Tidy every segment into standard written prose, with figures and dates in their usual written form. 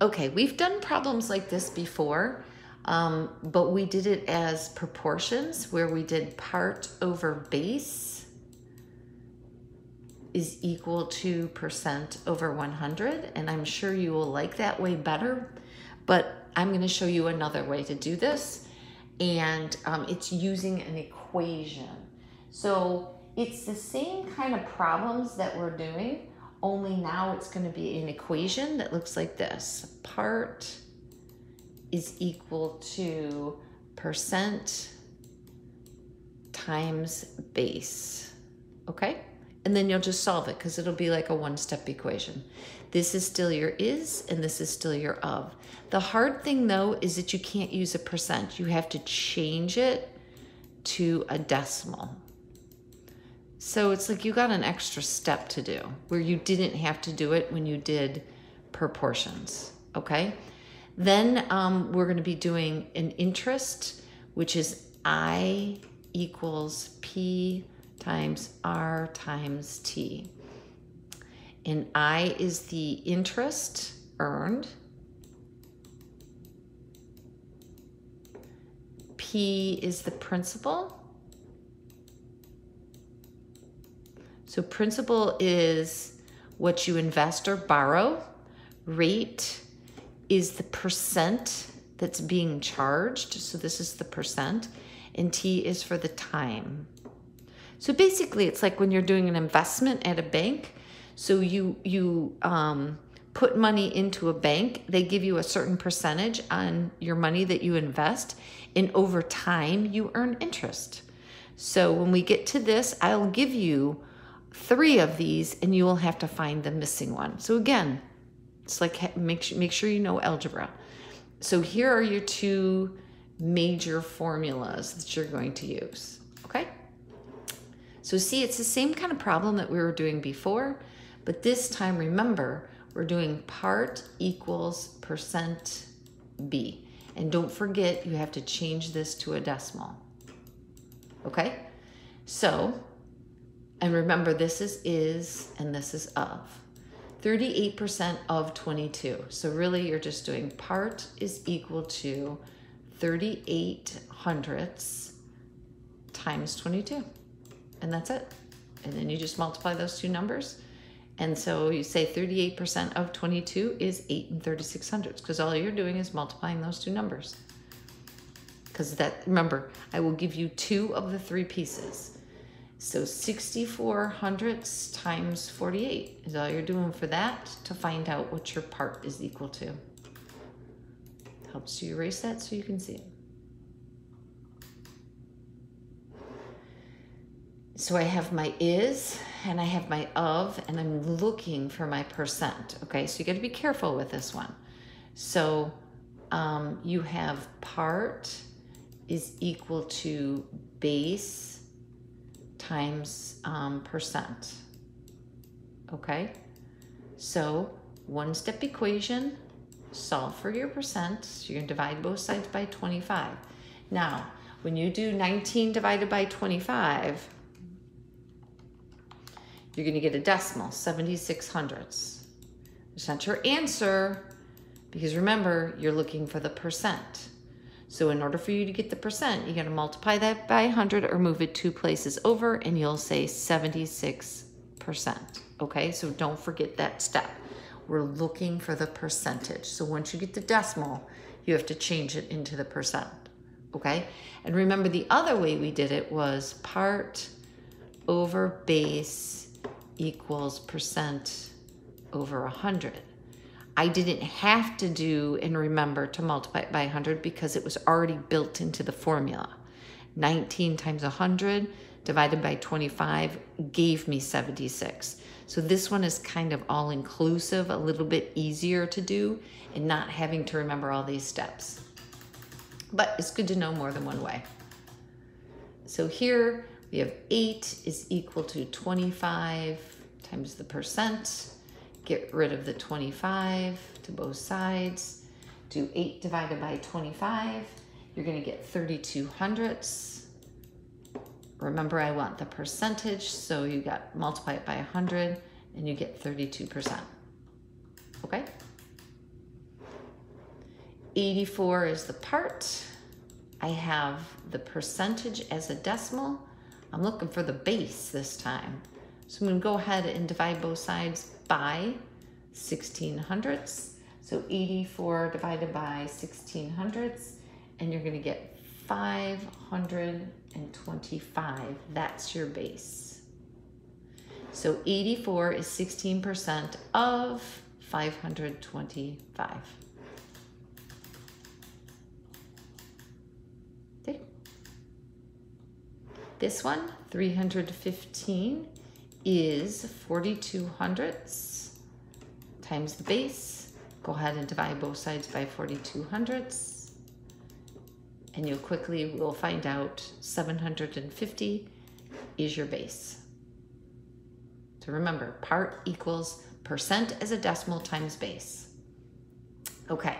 Okay, we've done problems like this before, but we did it as proportions where we did part over base is equal to percent over 100. And I'm sure you will like that way better, but I'm going to show you another way to do this. And it's using an equation. So it's the same kind of problems that we're doing, only now it's going to be an equation that looks like this. Part is equal to percent times base, okay? And then you'll just solve it because it'll be like a one-step equation. This is still your is, and this is still your of. The hard thing though is that you can't use a percent. You have to change it to a decimal. So it's like you got an extra step to do where you didn't have to do it when you did proportions, okay? Then we're gonna be doing an interest, which is I equals P times R times T. And I is the interest earned. P is the principal. So principal is what you invest or borrow. Rate is the percent that's being charged. So this is the percent. And T is for the time. So basically it's like when you're doing an investment at a bank. So you put money into a bank, they give you a certain percentage on your money that you invest, and over time you earn interest. So when we get to this, I'll give you 3 of these and you will have to find the missing one. So again, it's like make sure you know algebra. So here are your 2 major formulas that you're going to use, okay? So see, it's the same kind of problem that we were doing before, but this time, remember, we're doing part equals percent B. And don't forget, you have to change this to a decimal, okay? So, and remember, this is and this is of. 38% of 22. So really, you're just doing part is equal to 38 hundredths times 22. And that's it. And then you just multiply those 2 numbers. And so you say 38% of 22 is 8 3600ths, because all you're doing is multiplying those 2 numbers. Because that, remember, I will give you 2 of the 3 pieces. So 64 hundredths times 48 is all you're doing for that to find out what your part is equal to. Helps you erase that so you can see it. So I have my is and I have my of, and I'm looking for my percent. Okay, so you got to be careful with this one. So you have part is equal to base times percent. Okay, so one-step equation, solve for your percent. So you're going to divide both sides by 25. Now, when you do 19 divided by 25, you're going to get a decimal, 76 hundredths. It's not your answer, because remember, you're looking for the percent. So in order for you to get the percent, you got to multiply that by 100 or move it 2 places over, and you'll say 76%. Okay, so don't forget that step. We're looking for the percentage. So once you get the decimal, you have to change it into the percent. Okay, and remember the other way we did it was part over base equals percent over 100. I didn't have to do and remember to multiply it by 100 because it was already built into the formula. 19 times 100 divided by 25 gave me 76. So this one is kind of all inclusive, a little bit easier to do and not having to remember all these steps. But it's good to know more than one way. So here we have 8 is equal to 25 times the percent. Get rid of the 25 to both sides. Do 8 divided by 25. You're going to get 32 hundredths. Remember, I want the percentage, so you got multiply it by 100 and you get 32%. Okay? 84 is the part. I have the percentage as a decimal. I'm looking for the base this time. So I'm gonna go ahead and divide both sides by 1600ths. So 84 divided by 1600ths, and you're gonna get 525. That's your base. So 84 is 16% of 525. Okay. This one, 315, is 4200ths times the base. Go ahead and divide both sides by 4200ths. And you quickly will find out 750 is your base. So remember, part equals percent as a decimal times base. Okay,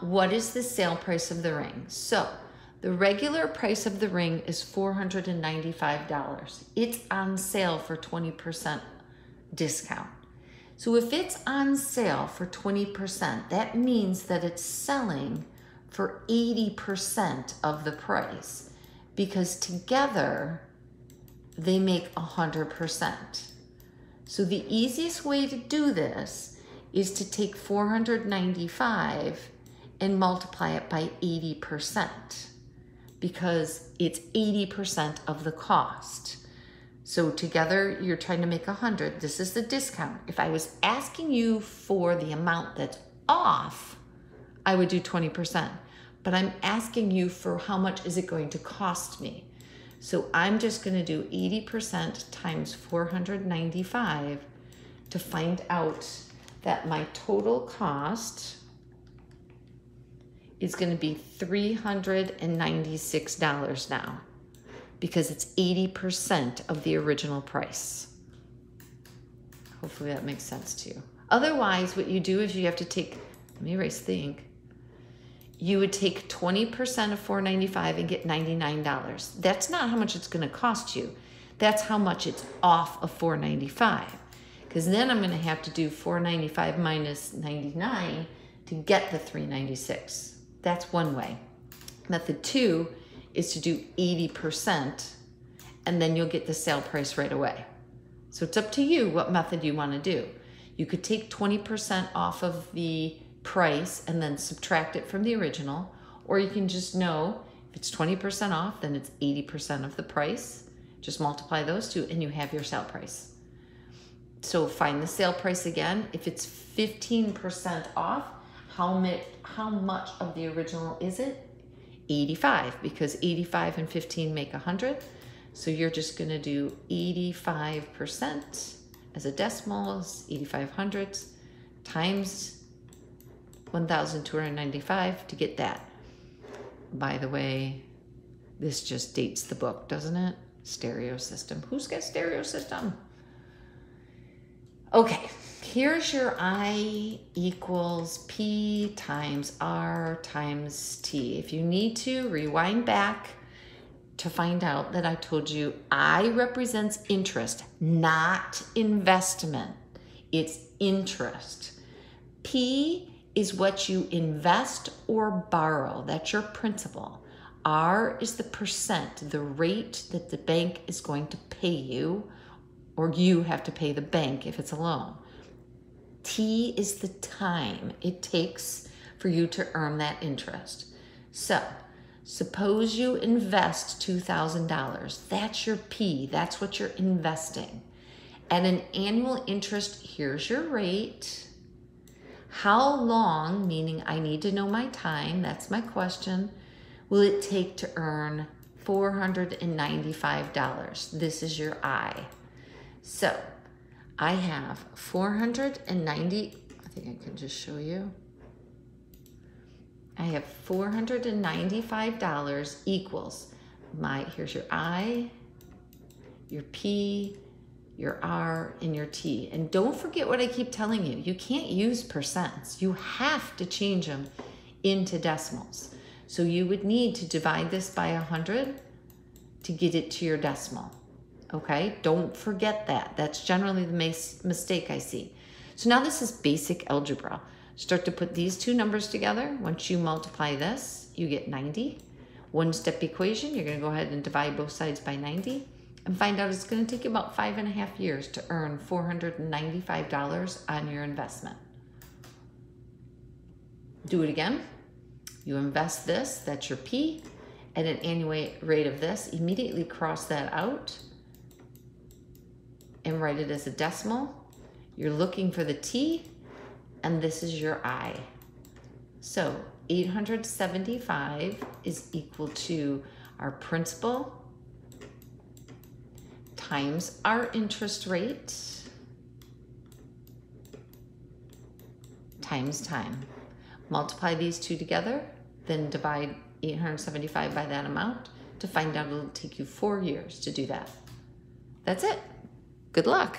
what is the sale price of the ring? So the regular price of the ring is $495. It's on sale for 20% discount. So if it's on sale for 20%, that means that it's selling for 80% of the price, because together they make 100%. So the easiest way to do this is to take 495 and multiply it by 80%, because it's 80% of the cost. So together you're trying to make 100. This is the discount. If I was asking you for the amount that's off, I would do 20%, but I'm asking you for how much is it going to cost me. So I'm just gonna do 80% times 495 to find out that my total cost is gonna be $396 now, because it's 80% of the original price. Hopefully that makes sense to you. Otherwise, what you do is you have to take, let me erase the ink. You would take 20% of $495 and get $99. That's not how much it's gonna cost you. That's how much it's off of $495. Because then I'm gonna have to do $495 minus 99 to get the $396. That's one way. Method 2 is to do 80%, and then you'll get the sale price right away. So it's up to you what method you wanna do. You could take 20% off of the price and then subtract it from the original, or you can just know if it's 20% off, then it's 80% of the price. Just multiply those two and you have your sale price. So find the sale price again. If it's 15% off, how much of the original is it? 85, because 85 and 15 make 100. So you're just gonna do 85% as a decimal, 8500ths, times 1,295 to get that. By the way, this just dates the book, doesn't it? Stereo system. Who's got stereo system? Okay, here's your I equals P times R times T. If you need to, rewind back to find out that I told you I represents interest, not investment. It's interest. P is what you invest or borrow. That's your principal. R is the percent, the rate that the bank is going to pay you, or you have to pay the bank if it's a loan. T is the time it takes for you to earn that interest. So suppose you invest $2,000. That's your P. That's what you're investing. At an annual interest, here's your rate. How long, meaning I need to know my time, that's my question, will it take to earn $495? This is your I. So I have 490, I think I can just show you. I have $495 equals here's your I, your P, your R, and your T. And don't forget what I keep telling you. You can't use percents. You have to change them into decimals. So you would need to divide this by 100 to get it to your decimal. Okay, don't forget that. That's generally the mistake I see. So now this is basic algebra. Start to put these two numbers together. Once you multiply this, you get 90. One-step equation, you're gonna go ahead and divide both sides by 90 and find out it's gonna take you about 5.5 years to earn $495 on your investment. Do it again. You invest this, that's your P, at an annual rate of this. Immediately cross that out and write it as a decimal. You're looking for the T, and this is your I. So 875 is equal to our principal times our interest rate times time. Multiply these two together, then divide 875 by that amount to find out it'll take you 4 years to do that. That's it. Good luck.